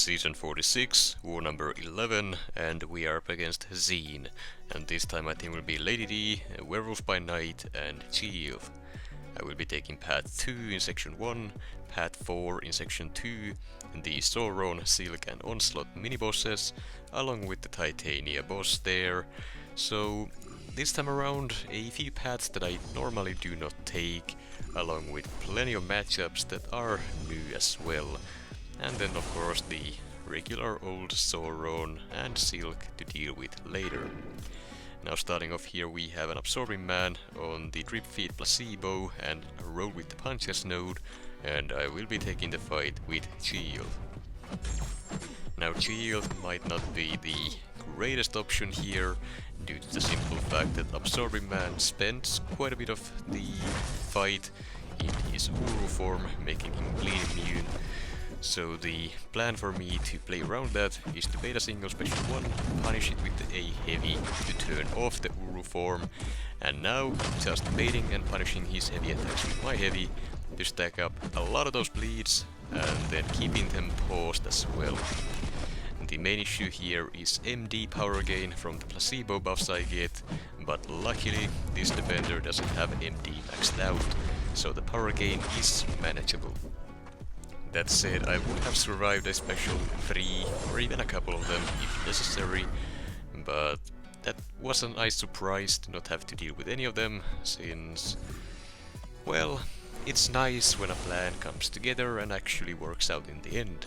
Season 46, War number 11, and we are up against ̶ɁẽN. And this time my team will be Lady D, Werewolf by Night, and Chee'ilth. I will be taking Path 2 in Section 1, Path 4 in Section 2, and the Sauron, Silk and Onslaught mini-bosses, along with the Titania boss there. So this time around, a few paths that I normally do not take, along with plenty of matchups that are new as well. And then of course the regular old Sauron and Silk to deal with later. Now starting off here we have an Absorbing Man on the Drip Feed Placebo and Roll with the Punches node, and I will be taking the fight with Chee'ilth. Now Chee'ilth might not be the greatest option here due to the simple fact that Absorbing Man spends quite a bit of the fight in his Uru form, making him bleed immune. So the plan for me to play around that is to bait a single special one, punish it with the A heavy to turn off the Uru form, and now just baiting and punishing his heavy attacks with my heavy to stack up a lot of those bleeds and then keeping them paused as well. The main issue here is MD power gain from the placebo buffs I get, but luckily this defender doesn't have MD maxed out, so the power gain is manageable. That said, I would have survived a special 3 or even a couple of them if necessary, but that was a nice surprise to not have to deal with any of them, since, well, it's nice when a plan comes together and actually works out in the end.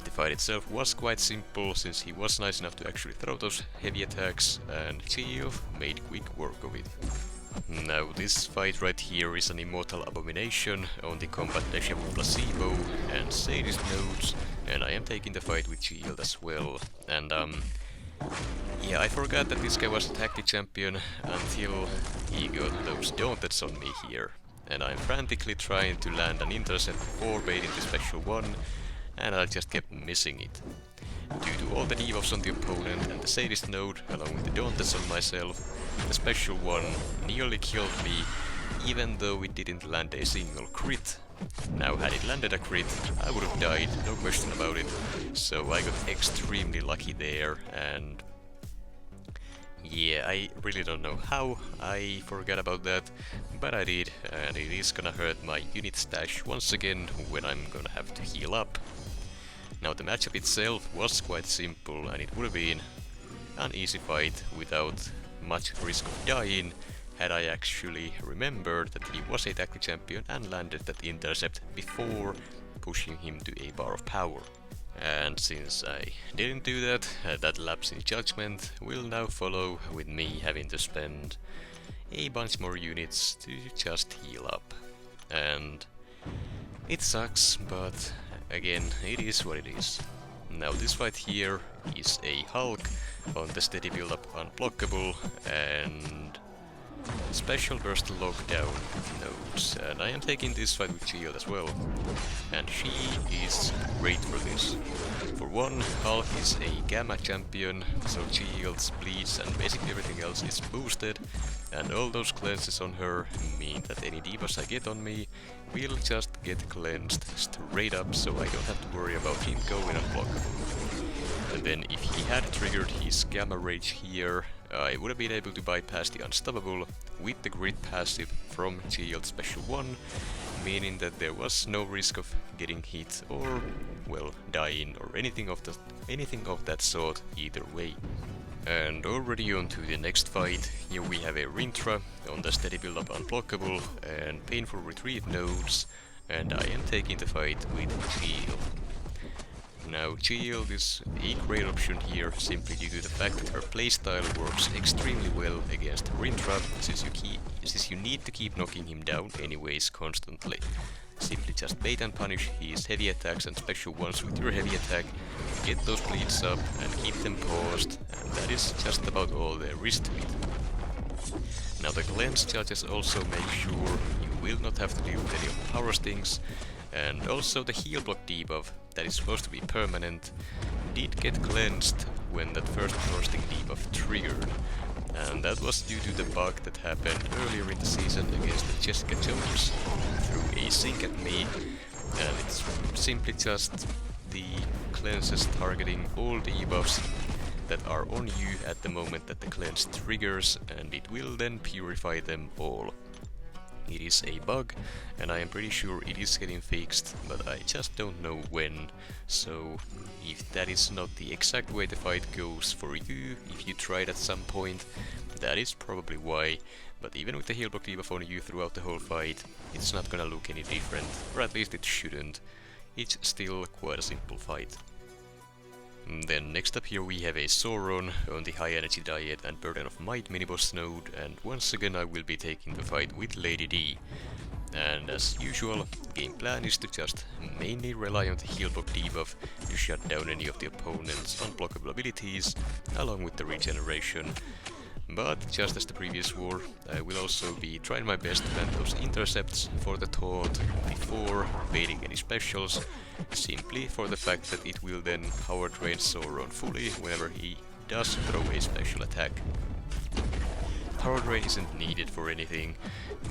The fight itself was quite simple, since he was nice enough to actually throw those heavy attacks, and Chee'ilth made quick work of it. Now this fight right here is an Immortal Abomination on the Combat Deja Vu Placebo and Sadist nodes, and I am taking the fight with Chee'ilth as well. And yeah, I forgot that this guy was a tactic champion until he got those Daunted on me here. And I'm frantically trying to land an intercept before baiting the special one, and I just kept missing it. Due to all the debuffs on the opponent and the Sadist node, along with the Daunted on myself, the special one nearly killed me, even though it didn't land a single crit. Now had it landed a crit, I would have died, no question about it, so I got extremely lucky there, and yeah, I really don't know how I forgot about that, but I did, and it is gonna hurt my unit stash once again when I'm gonna have to heal up. Now the matchup itself was quite simple, and it would have been an easy fight without much risk of dying had I actually remembered that he was a tactic champion and landed that intercept before pushing him to a bar of power. And since I didn't do that, that lapse in judgment will now follow, with me having to spend a bunch more units to just heal up. And it sucks, but again, it is what it is. Now this fight here is a Hulk on the steady build up unblockable and special burst lockdown nodes, and I am taking this fight with Chee'ilth as well, and she is great for this. For one, Hulk is a gamma champion, so Chee'ilth's bleeds and basically everything else is boosted, and all those cleanses on her mean that any debuffs I get on me will just get cleansed straight up, so I don't have to worry about him going unblockable. And then if he had triggered his Gamma Rage here, I would have been able to bypass the Unstoppable with the Grit passive from Chee'ilth's special 1, meaning that there was no risk of getting hit or, well, dying or anything of that sort either way. And already on to the next fight. Here we have a Rintrah on the steady build up unblockable and painful retreat nodes, and I am taking the fight with Chee'ilth. Now Chee'ilth is a great option here simply due to the fact that her playstyle works extremely well against Rintrah, since you need to keep knocking him down anyways constantly. Simply just bait and punish his heavy attacks and special ones with your heavy attack, get those bleeds up and keep them paused, and that is just about all there is to it. Now the cleanse charges also make sure you will not have to deal with any of the power stings, and also the heal block debuff that is supposed to be permanent did get cleansed when that first power sting debuff triggered, and that was due to the bug that happened earlier in the season against the Jessica Jones threw a sink at me, and it's simply just the cleanses targeting all debuffs that are on you at the moment that the cleanse triggers, and it will then purify them all. It is a bug, and I am pretty sure it is getting fixed, but I just don't know when. So if that is not the exact way the fight goes for you, if you tried at some point, that is probably why. But even with the heal block debuff on you throughout the whole fight, it's not gonna look any different, or at least it shouldn't. It's still quite a simple fight. Then next up here we have a Sauron on the high energy diet and burden of might mini-boss node, and once again I will be taking the fight with Lady D. And as usual, game plan is to just mainly rely on the heal block debuff to shut down any of the opponent's unblockable abilities, along with the regeneration. But just as the previous war, I will also be trying my best to land those intercepts for the taunt before baiting any specials, simply for the fact that it will then power drain Sauron fully whenever he does throw a special attack. Power drain isn't needed for anything,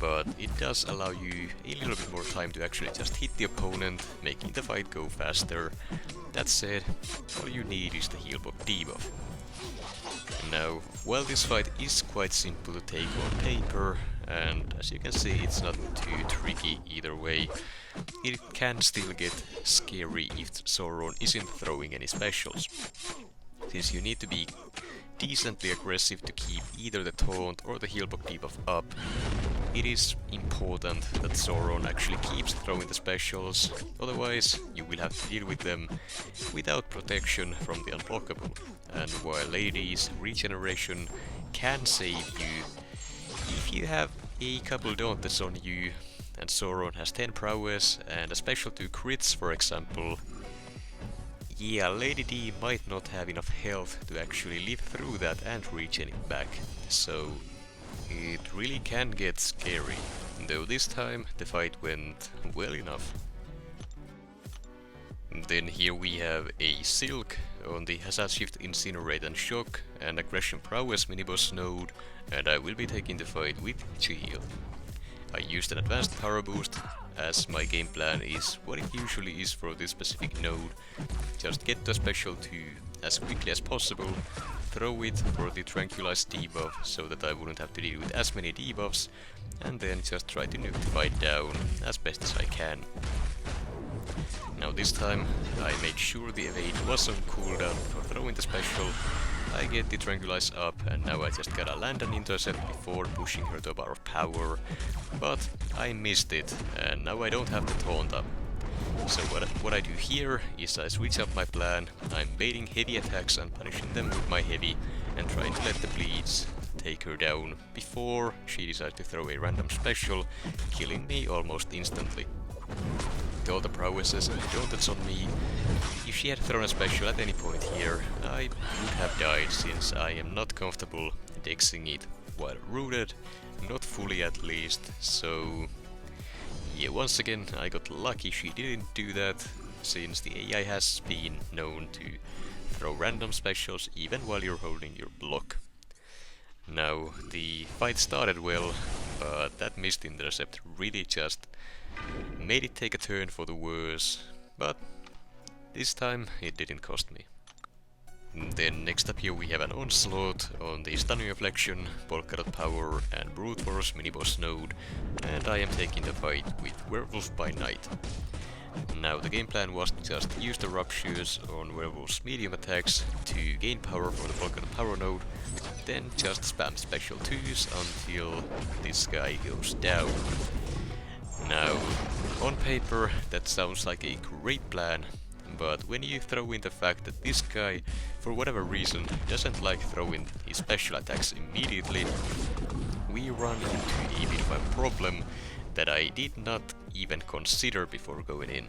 but it does allow you a little bit more time to actually just hit the opponent, making the fight go faster. That said, all you need is the heal block debuff. Now, while this fight is quite simple to take on paper, and as you can see it's not too tricky either way, it can still get scary if Sauron isn't throwing any specials. Since you need to be decently aggressive to keep either the taunt or the heal block debuff up, it is important that Sauron actually keeps throwing the specials, otherwise you will have to deal with them without protection from the unblockable. And while Lady's regeneration can save you, if you have a couple Daunteds on you, and Sauron has 10 prowess and a special 2 crits for example, yeah, Lady D might not have enough health to actually live through that and regen it back, so it really can get scary, though this time the fight went well enough. Then here we have a Silk on the Hazard Shift, Incinerate and Shock and Aggression Prowess mini-boss node, and I will be taking the fight with Chee'ilth. I used an advanced power boost, as my game plan is what it usually is for this specific node. Just get the special 2 as quickly as possible, throw it for the Tranquilize debuff so that I wouldn't have to deal with as many debuffs, and then just try to nuke the fight down as best as I can. Now this time I made sure the evade was on cooldown before throwing the special. I get the Tranquilize up, and now I just gotta land an intercept before pushing her to a bar of power, but I missed it, and now I don't have the taunt up. So what I do here is I switch up my plan. I'm baiting heavy attacks and punishing them with my heavy, and trying to let the bleeds take her down before she decides to throw a random special, killing me almost instantly. With all the prowesses and Daunteds on me, if she had thrown a special at any point here, I would have died, since I am not comfortable dexing it while rooted, not fully at least, so yeah, once again I got lucky she didn't do that, since the AI has been known to throw random specials even while you're holding your block. Now, the fight started well, but that missed intercept really just made it take a turn for the worse, but this time it didn't cost me. Then next up here we have an Onslaught on the Stunning Reflection, Polkadot Power and Brute Force mini-boss node, and I am taking the fight with Werewolf by night. Now the game plan was to just use the Ruptures on Werewolf's medium attacks to gain power for the Polkadot Power node, then just spam special 2s until this guy goes down. Now, on paper that sounds like a great plan, but when you throw in the fact that this guy, for whatever reason, doesn't like throwing his special attacks immediately, we run into a bit of a problem that I did not even consider before going in.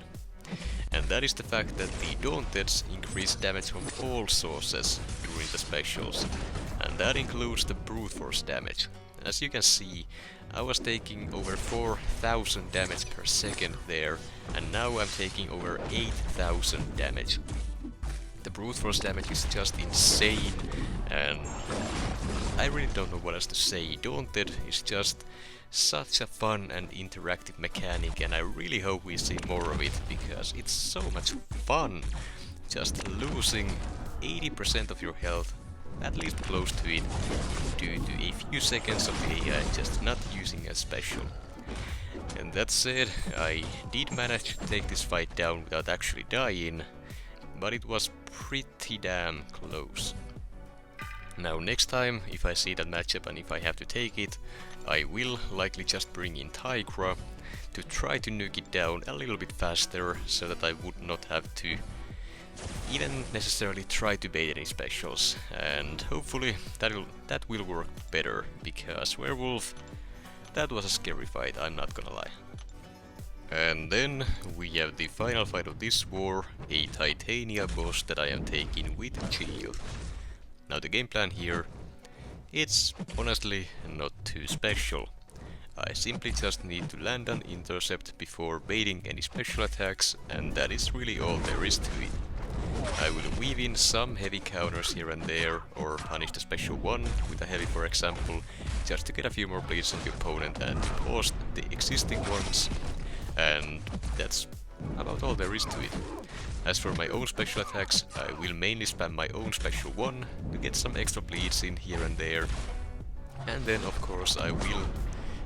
And that is the fact that the Daunteds increase damage from all sources during the specials, and that includes the Brute Force damage. As you can see, I was taking over 4,000 damage per second there, and now I'm taking over 8,000 damage. The Brute Force damage is just insane, and I really don't know what else to say. Daunted is just such a fun and interactive mechanic, and I really hope we see more of it, because it's so much fun. just losing 80% of your health, at least close to it, due to a few seconds of AI just not using a special. And that said, I did manage to take this fight down without actually dying, but it was pretty damn close. Now next time, if I see that matchup and if I have to take it, I will likely just bring in Tigra to try to nuke it down a little bit faster, so that I would not have to even necessarily try to bait any specials, and hopefully that will work better, because Werewolf, that was a scary fight, I'm not gonna lie. And then we have the final fight of this war, a Titania boss that I am taking with Chee'ilth. Now the game plan here, it's honestly not too special. I simply just need to land an intercept before baiting any special attacks, and that is really all there is to it. I will weave in some heavy counters here and there, or punish the special one with a heavy for example, just to get a few more bleeds on the opponent and pause the existing ones, and that's about all there is to it. As for my own special attacks, I will mainly spam my own special one to get some extra bleeds in here and there, and then of course I will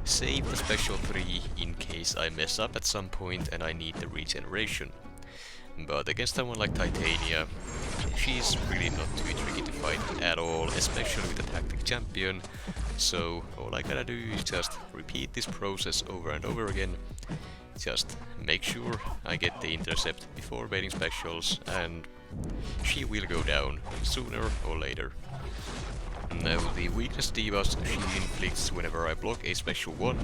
save the special 3 in case I mess up at some point and I need the regeneration. But against someone like Titania, she's really not too tricky to fight at all, especially with a tactic champion, so all I gotta do is just repeat this process over and over again, just make sure I get the intercept before baiting specials, and she will go down sooner or later. Now the weakness debuffs she inflicts whenever I block a special one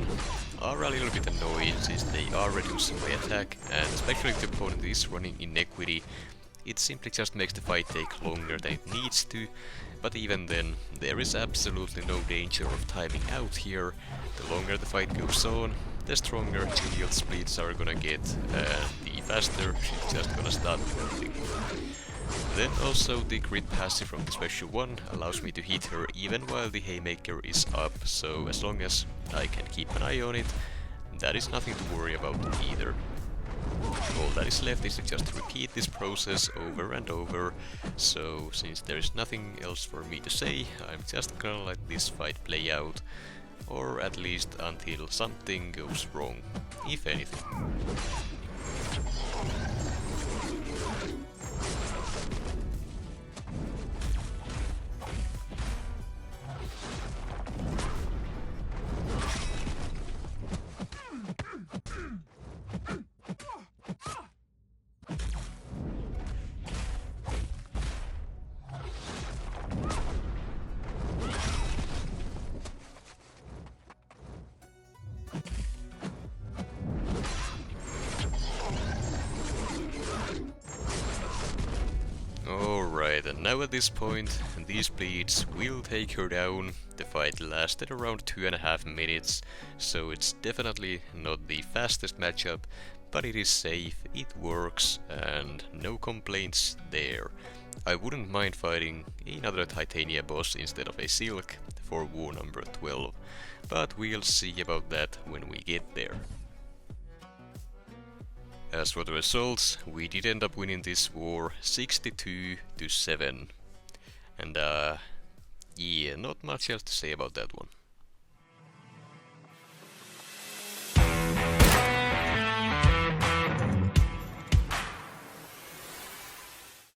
are a little bit annoying, since they are reducing my attack, and especially if the opponent is running inequity, it simply just makes the fight take longer than it needs to, but even then, there is absolutely no danger of timing out here. The longer the fight goes on, the stronger Chee'ilth's bleeds are gonna get, and the faster she's just gonna start working. Then also the crit passive from the special one allows me to hit her even while the haymaker is up, so as long as I can keep an eye on it, that is nothing to worry about either. All that is left is to just repeat this process over and over, so since there is nothing else for me to say, I'm just gonna let this fight play out, or at least until something goes wrong, if anything. Alright, and now at this point, these bleeds will take her down. The fight lasted around 2.5 minutes, so it's definitely not the fastest matchup, but it is safe, it works, and no complaints there. I wouldn't mind fighting another Titania boss instead of a Silk for war number 12, but we'll see about that when we get there. As for the results, we did end up winning this war 62-7. And yeah, not much else to say about that one.